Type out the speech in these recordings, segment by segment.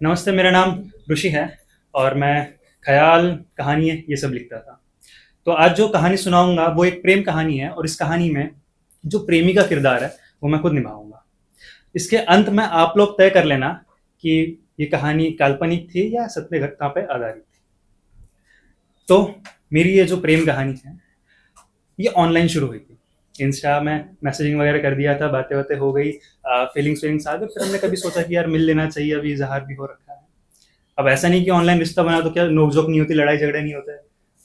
नमस्ते, मेरा नाम ऋषि है और मैं ख़याल, कहानियाँ ये सब लिखता था। तो आज जो कहानी सुनाऊँगा वो एक प्रेम कहानी है और इस कहानी में जो प्रेमी का किरदार है वो मैं खुद निभाऊँगा। इसके अंत में आप लोग तय कर लेना कि ये कहानी काल्पनिक थी या सत्य घटना पे आधारित थी। तो मेरी ये जो प्रेम कहानी है ये ऑनलाइन शुरू हुई थी। इंस्टा में मैसेजिंग वगैरह कर दिया था, बातें-वातें हो गई, फीलिंग्स आ गई, फिर हमने कभी सोचा कि यार मिल लेना चाहिए, अभी इज़हार भी हो रखा है। अब ऐसा नहीं कि ऑनलाइन रिश्ता बना तो क्या नोक-झोंक नहीं होती, लड़ाई झगड़े नहीं होते।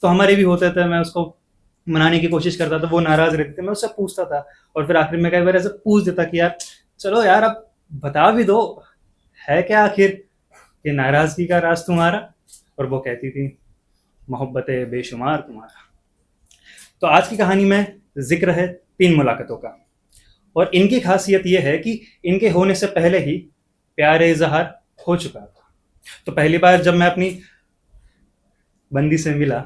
तो हमारे भी होते थे, मैं उसको मनाने की कोशिश करता था, वो नाराज़ रहती थी, मैं उससे पूछता था और फिर आखिर में कई बार ऐसे पूछ देता कि यार चलो यार अब बता भी दो, है क्या आखिर ये नाराज़गी का राज तुम्हारा? और वो कहती थी मोहब्बते बेशुमार तुम्हारा। तो आज की कहानी में ज़िक्र है 3 मुलाकातों का और इनकी ख़ासियत ये है कि इनके होने से पहले ही प्यार-ए-इज़हार हो चुका था। तो पहली बार जब मैं अपनी बंदी से मिला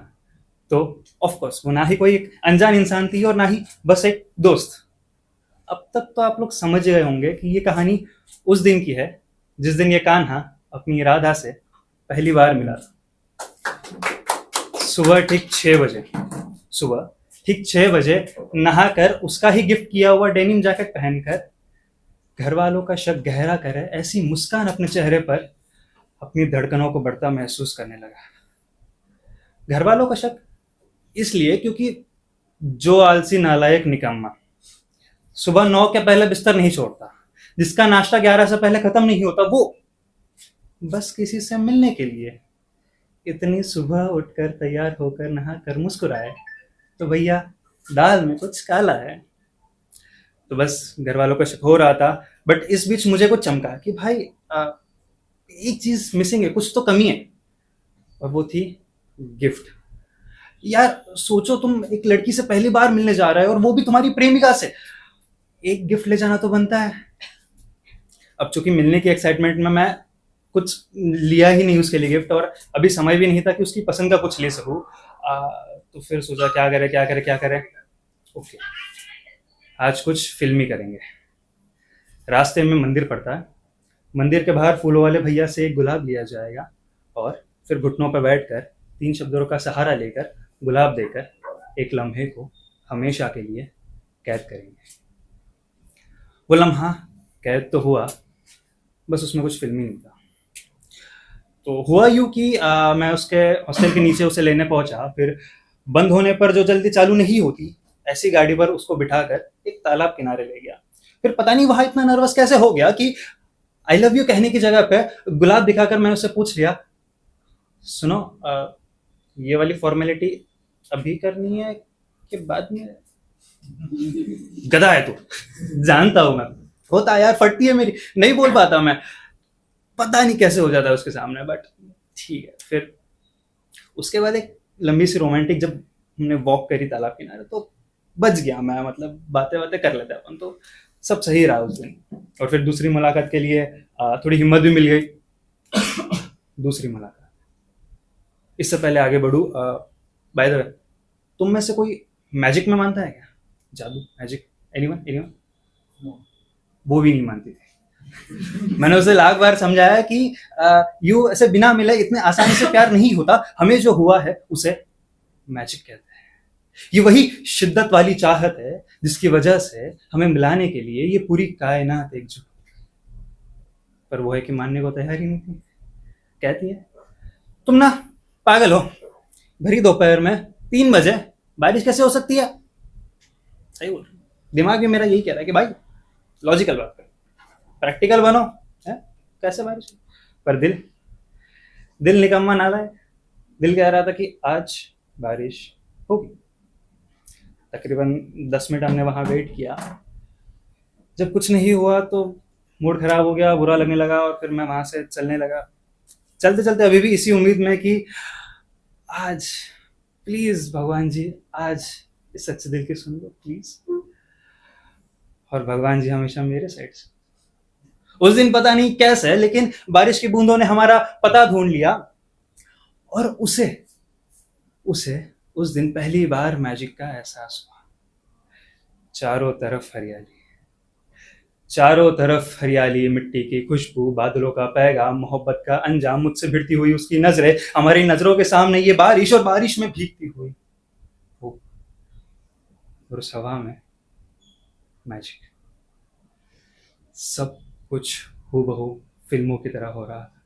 तो ऑफ कोर्स वो ना ही कोई एक अनजान इंसान थी और ना ही बस एक दोस्त। अब तक तो आप लोग समझ गए होंगे कि ये कहानी उस दिन की है जिस दिन ये कान्हा अपनी राधा से पहली बार मिला था। सुबह ठीक 6 बजे, सुबह ठीक 6 बजे नहाकर उसका ही गिफ्ट किया हुआ डेनिम जैकेट पहनकर घर वालों का शक गहरा करे ऐसी मुस्कान अपने चेहरे पर अपनी धड़कनों को बढ़ता महसूस करने लगा। घर वालों का शक इसलिए क्योंकि जो आलसी नालायक निकम्मा सुबह 9 के पहले बिस्तर नहीं छोड़ता, जिसका नाश्ता 11 से पहले खत्म नहीं होता, वो बस किसी से मिलने के लिए इतनी सुबह उठकर तैयार होकर नहाकर मुस्कुराए तो भैया दाल में कुछ काला है। तो बस घर वालों का शक हो रहा था, बट इस बीच मुझे कुछ चमका कि भाई एक चीज मिसिंग है, कुछ तो कमी है, और वो थी गिफ्ट। यार सोचो, तुम एक लड़की से पहली बार मिलने जा रहे हो और वो भी तुम्हारी प्रेमिका से, एक गिफ्ट ले जाना तो बनता है। अब चूंकि मिलने की एक्साइटमेंट में मैं कुछ लिया ही नहीं उसके लिए गिफ्ट, और अभी समय भी नहीं था कि उसकी पसंद का कुछ ले सकूं। तो फिर सोचा क्या करे क्या करे क्या करे। ओके, आज कुछ फिल्मी करेंगे। रास्ते में मंदिर पड़ता है, मंदिर के बाहर फूलों वाले भैया से एक गुलाब लिया जाएगा और फिर घुटनों पर बैठकर 3 शब्दों का सहारा लेकर गुलाब देकर एक लम्हे को हमेशा के लिए कैद करेंगे। वो लम्हा कैद तो हुआ, बस उसमें कुछ फिल्मी नहीं था। तो हुआ यूं कि मैं उसके हॉस्टल के नीचे उसे लेने पहुंचा, फिर बंद होने पर जो जल्दी चालू नहीं होती ऐसी गाड़ी पर उसको बिठाकर एक तालाब किनारे ले गया। फिर पता नहीं वहां इतना नर्वस कैसे हो गया कि आई लव यू कहने की जगह पे गुलाब दिखाकर मैंने उससे पूछ लिया, सुनो ये वाली फॉर्मेलिटी अभी करनी है कि बाद में? गधा है तू, जानता हूं मैं, होता है यार, फटती है मेरी, नहीं बोल पाता मैं, पता नहीं कैसे हो जाता है उसके सामने, बट ठीक है। फिर उसके बाद एक लंबी सी रोमांटिक जब हमने वॉक करी तालाब किनारे तो बच गया मैं, मतलब बातें बातें कर लेते अपन, तो सब सही रहा उस दिन। और फिर दूसरी मुलाकात के लिए थोड़ी हिम्मत भी मिल गई। दूसरी मुलाकात, इससे पहले आगे बढ़ू, बाय द वे, तुम में से कोई मैजिक में मानता है क्या? जादू, मैजिक, एनीवन एनीवन? वो भी नहीं मानती थी। मैंने उसे लाख बार समझाया कि यू ऐसे बिना मिले इतने आसानी से प्यार नहीं होता, हमें जो हुआ है उसे मैजिक कहते हैं। ये वही शिद्दत वाली चाहत है जिसकी वजह से हमें मिलाने के लिए ये पूरी कायनात एकजुट। पर वो है कि मानने को तैयार ही नहीं थी। कहती है तुम ना पागल हो, भरी दोपहर में 3 बजे बारिश कैसे हो सकती है? सही बोल रही, दिमाग भी मेरा यही कह रहा है कि भाई लॉजिकल बात कर, प्रैक्टिकल बनो, है कैसे बारिश? पर दिल, दिल निकम्मा नाला है, दिल कह रहा था कि आज बारिश होगी। तकरीबन 10 मिनट हमने वहां वेट किया, जब कुछ नहीं हुआ तो मूड खराब हो गया, बुरा लगने लगा, और फिर मैं वहां से चलने लगा। चलते चलते अभी भी इसी उम्मीद में कि आज प्लीज भगवान जी, आज इस सच्चे दिल की सुन लो प्लीज। और भगवान जी हमेशा मेरे साइड से। उस दिन पता नहीं कैसे, लेकिन बारिश की बूंदों ने हमारा पता ढूंढ लिया, और उसे उसे उस दिन पहली बार मैजिक का एहसास हुआ। चारों तरफ हरियाली, चारों तरफ हरियाली, मिट्टी की खुशबू, बादलों का पैगाम, मोहब्बत का अंजाम, मुझसे भिड़ती हुई उसकी नजरें, हमारी नजरों के सामने ये बारिश और बारिश में भीगती हुई वो, और उस हवा में मैजिक। सब कुछ हूबहू फिल्मों की तरह हो रहा था।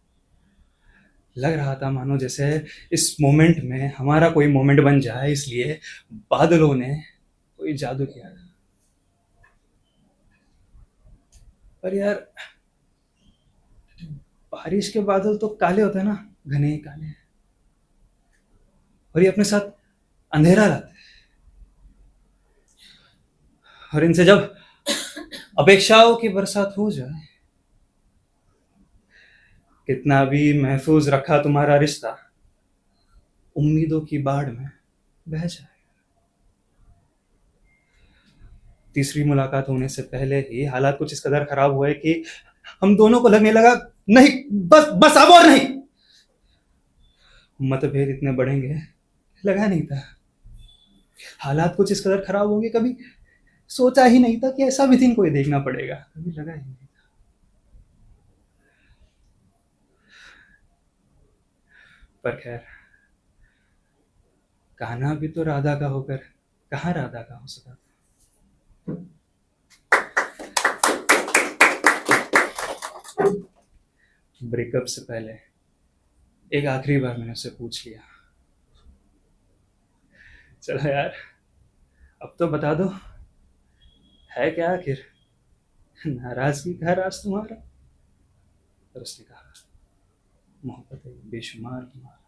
लग रहा था मानो जैसे इस मोमेंट में हमारा कोई मोमेंट बन जाए, इसलिए बादलों ने कोई जादू किया था। पर यार, बारिश के बादल तो काले होते हैं ना, घने काले, और ये अपने साथ अंधेरा लाते हैं। और इनसे जब अपेक्षाओं की बरसात हो जाए, कितना भी महफूज रखा तुम्हारा रिश्ता उम्मीदों की बाढ़ में बह जाए। तीसरी मुलाकात होने से पहले ही हालात कुछ इस कदर खराब हुए कि हम दोनों को लगने लगा, नहीं, बस बस अब और नहीं। मतभेद इतने बढ़ेंगे लगा नहीं था। हालात कुछ इस कदर खराब होंगे कभी सोचा ही नहीं था कि ऐसा भी दिन कोई देखना पड़ेगा, कभी लगा ही नहीं। पर खैर, कान्हा भी तो राधा का होकर कहाँ राधा का हो सका। ब्रेकअप से पहले एक आखिरी बार मैंने उससे पूछ लिया, चलो यार अब तो बता दो, है क्या आखिर नाराजगी का राज तुम्हारा। और उसने कहा, मोहब्बत है बेशुमार तुम्हारा।